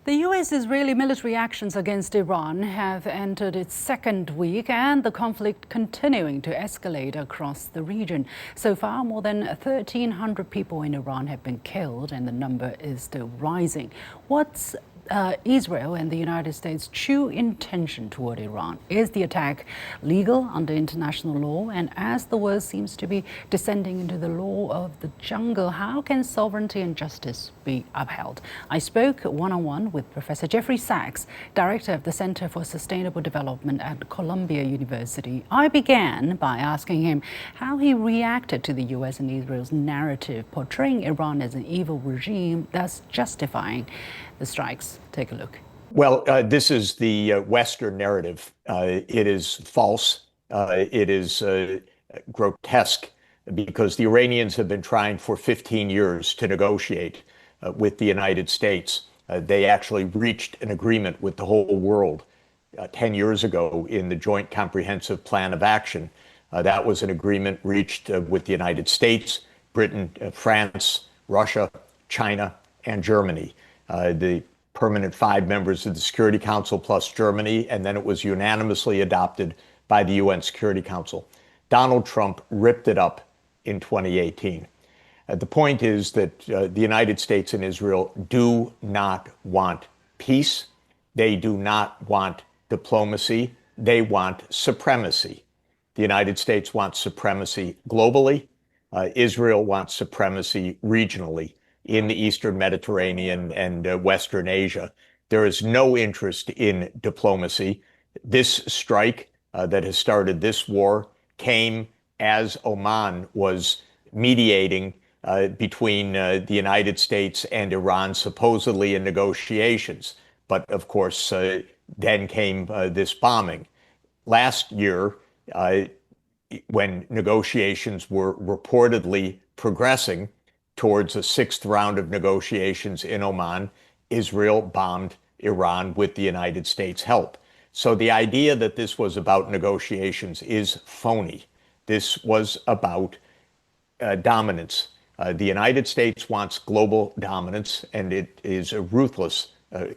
The US-Israeli military actions against Iran have entered its second week and the conflict continuing to escalate across the region. So far, more than 1,300 people in Iran have been killed and the number is still rising. What's Israel and the United States' true intention toward Iran? Is the attack legal under international law? And as the world seems to be descending into the law of the jungle, how can sovereignty and justice be upheld? I spoke one-on-one with Professor Jeffrey Sachs, Director of the Center for Sustainable Development at Columbia University. I began by asking him how he reacted to the US and Israel's narrative portraying Iran as an evil regime, thus justifying the strikes. Take a look. Well, this is the Western narrative. It is false. It is grotesque because the Iranians have been trying for 15 years to negotiate with the United States. They actually reached an agreement with the whole world 10 years ago in the Joint Comprehensive Plan of Action. That was an agreement reached with the United States, Britain, France, Russia, China, and Germany. The permanent 5 members of the Security Council plus Germany, and then it was unanimously adopted by the UN Security Council. Donald Trump ripped it up in 2018. The point is that the United States and Israel do not want peace. They do not want diplomacy. They want supremacy. The United States wants supremacy globally. Israel wants supremacy regionally in the Eastern Mediterranean and Western Asia. There is no interest in diplomacy. This strike that has started this war came as Oman was mediating between the United States and Iran, supposedly in negotiations. But of course, then came this bombing. Last year, when negotiations were reportedly progressing towards a 6th round of negotiations in Oman, Israel bombed Iran with the United States' help. So the idea that this was about negotiations is phony. This was about dominance. The United States wants global dominance, and it is a ruthless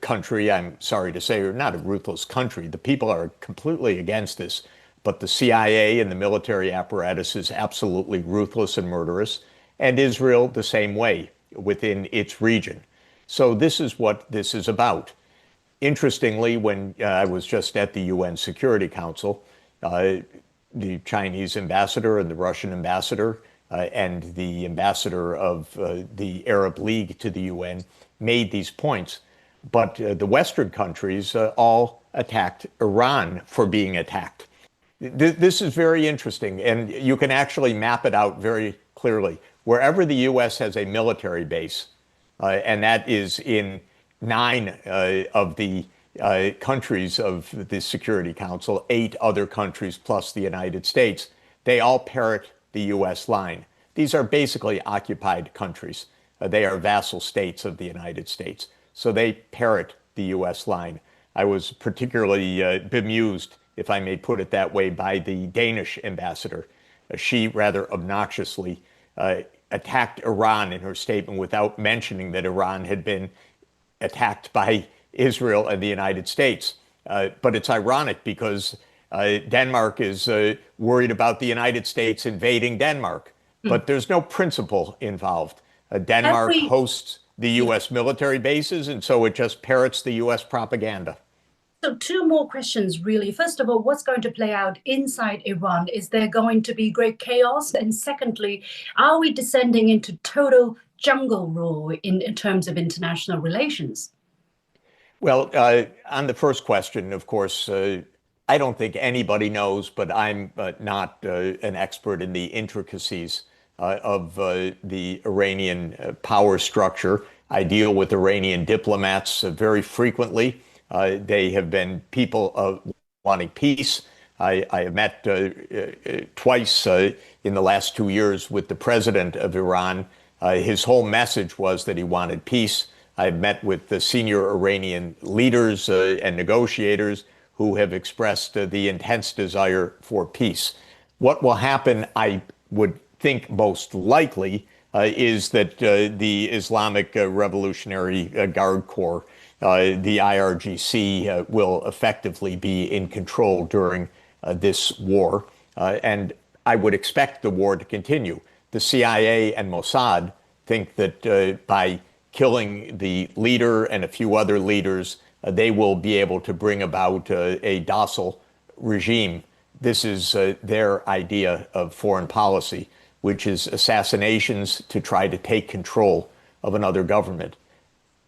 country. I'm sorry to say, or not a ruthless country. The people are completely against this, but the CIA and the military apparatus is absolutely ruthless and murderous. And Israel the same way within its region. So this is what this is about. Interestingly, when I was just at the UN Security Council, the Chinese ambassador and the Russian ambassador and the ambassador of the Arab League to the UN made these points. But the Western countries all attacked Iran for being attacked. This is very interesting, and you can actually map it out very clearly. Wherever the U.S. has a military base, and that is in 9 of the countries of the Security Council, 8 other countries plus the United States, they all parrot the U.S. line. These are basically occupied countries. They are vassal states of the United States. So they parrot the U.S. line. I was particularly bemused, if I may put it that way, by the Danish ambassador. She rather obnoxiously attacked Iran in her statement without mentioning that Iran had been attacked by Israel and the United States. But it's ironic because Denmark is worried about the United States invading Denmark. But there's no principle involved. Denmark hosts the U.S. military bases, and so it just parrots the U.S. propaganda. So 2 more questions, really. First of all, what's going to play out inside Iran? Is there going to be great chaos? And secondly, are we descending into total jungle rule in terms of international relations? Well, on the first question, of course, I don't think anybody knows, but I'm not an expert in the intricacies of the Iranian power structure. I deal with Iranian diplomats very frequently. They have been people wanting peace. I have met twice in the last 2 years with the president of Iran. His whole message was that he wanted peace. I've met with the senior Iranian leaders and negotiators who have expressed the intense desire for peace. What will happen, I would think most likely, is that the Islamic Revolutionary Guard Corps the IRGC will effectively be in control during this war. And I would expect the war to continue. The CIA and Mossad think that by killing the leader and a few other leaders, they will be able to bring about a docile regime. This is their idea of foreign policy, which is assassinations to try to take control of another government.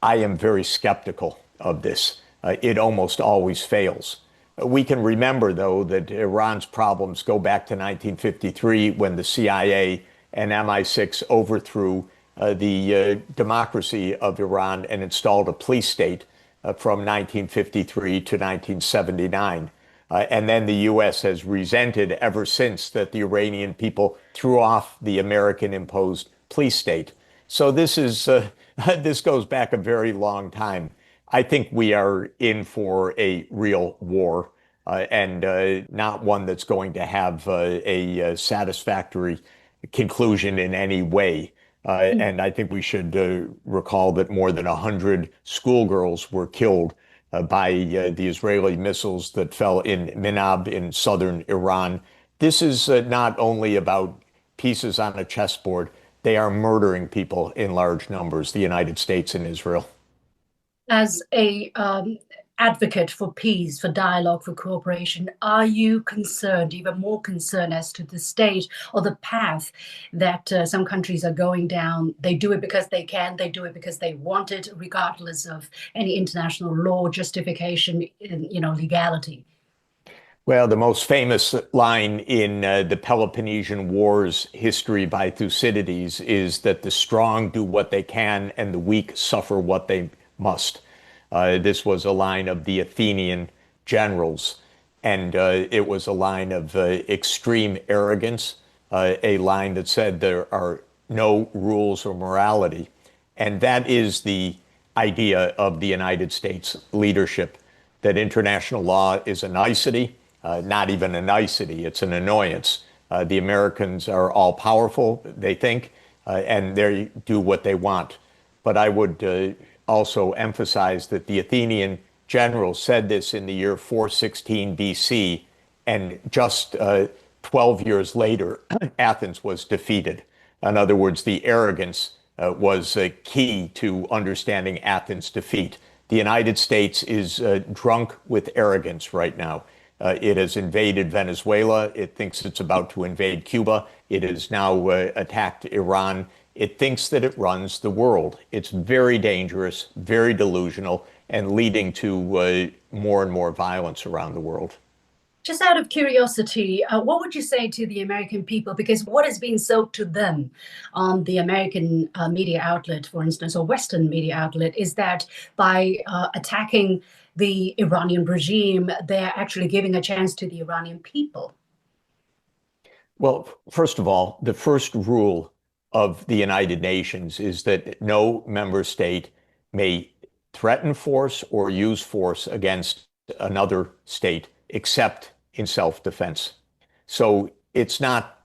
I am very skeptical of this. It almost always fails. We can remember, though, that Iran's problems go back to 1953 when the CIA and MI6 overthrew the democracy of Iran and installed a police state from 1953 to 1979. And then the U.S. has resented ever since that the Iranian people threw off the American-imposed police state. So this is this goes back a very long time. I think we are in for a real war, and not one that's going to have a satisfactory conclusion in any way. And I think we should recall that more than 100 schoolgirls were killed by the Israeli missiles that fell in Minab in southern Iran. This is not only about pieces on a chessboard. They are murdering people in large numbers, the United States and Israel. As a advocate for peace, for dialogue, for cooperation, are you concerned, even more concerned, as to the state or the path that some countries are going down? They do it because they can, they do it because they want it, regardless of any international law, justification, legality. Well, the most famous line in the Peloponnesian Wars history by Thucydides is that the strong do what they can and the weak suffer what they must. This was a line of the Athenian generals, and it was a line of extreme arrogance, a line that said there are no rules or morality. And that is the idea of the United States leadership, that international law is a nicety. Not even a nicety, it's an annoyance. The Americans are all powerful, they think, and they do what they want. But I would also emphasize that the Athenian generals said this in the year 416 BC, and just 12 years later, Athens was defeated. In other words, the arrogance was key to understanding Athens' defeat. The United States is drunk with arrogance right now. It has invaded Venezuela. It thinks it's about to invade Cuba. It has now attacked Iran. It thinks that it runs the world. It's very dangerous, very delusional, and leading to more and more violence around the world. Just out of curiosity, what would you say to the American people? Because what is being sold to them on the American media outlet, for instance, or Western media outlet, is that by attacking the Iranian regime, they're actually giving a chance to the Iranian people. Well, first of all, the first rule of the United Nations is that no member state may threaten force or use force against another state except in self-defense. So it's not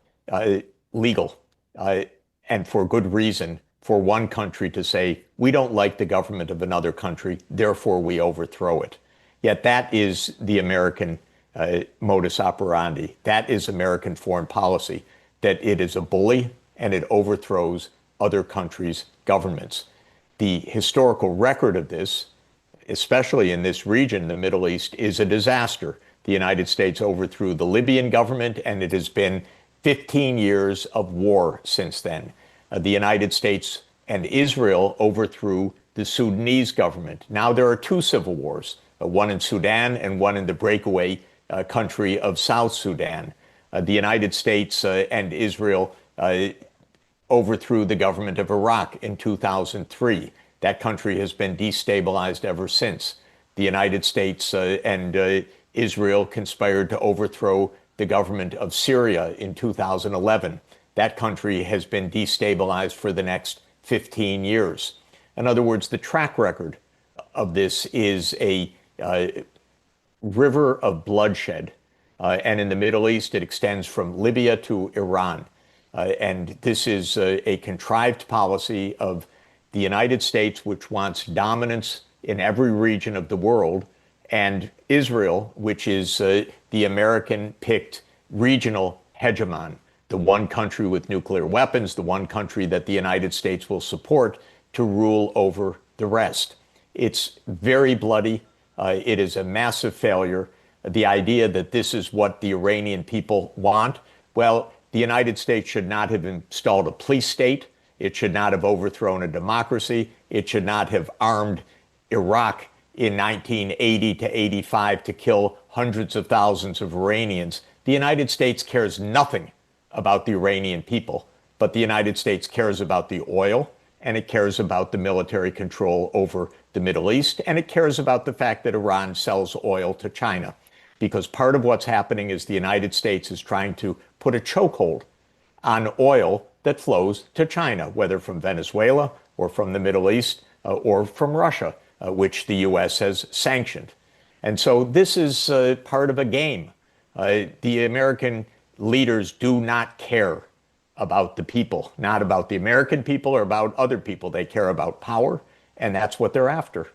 legal, and for good reason, for one country to say, we don't like the government of another country, therefore we overthrow it. Yet that is the American modus operandi. That is American foreign policy, that it is a bully and it overthrows other countries' governments. The historical record of this, especially in this region, the Middle East, is a disaster. The United States overthrew the Libyan government, and it has been 15 years of war since then. The United States and Israel overthrew the Sudanese government. Now there are two civil wars, one in Sudan and one in the breakaway country of South Sudan. The United States and Israel overthrew the government of Iraq in 2003. That country has been destabilized ever since. The United States and Israel conspired to overthrow the government of Syria in 2011. That country has been destabilized for the next 15 years. In other words, the track record of this is a river of bloodshed. And in the Middle East, it extends from Libya to Iran. And this is a contrived policy of the United States, which wants dominance in every region of the world, and Israel, which is the American-picked regional hegemon, the one country with nuclear weapons, the one country that the United States will support to rule over the rest. It's very bloody. It is a massive failure. The idea that this is what the Iranian people want, well, the United States should not have installed a police state. It should not have overthrown a democracy. It should not have armed Iraq in 1980 to 85 to kill hundreds of thousands of Iranians. The United States cares nothing about the Iranian people, but the United States cares about the oil, and it cares about the military control over the Middle East, and it cares about the fact that Iran sells oil to China. Because part of what's happening is the United States is trying to put a chokehold on oil that flows to China, whether from Venezuela or from the Middle East or from Russia, which the U.S. has sanctioned. And so this is part of a game. The American leaders do not care about the people, not about the American people or about other people. They care about power, and that's what they're after.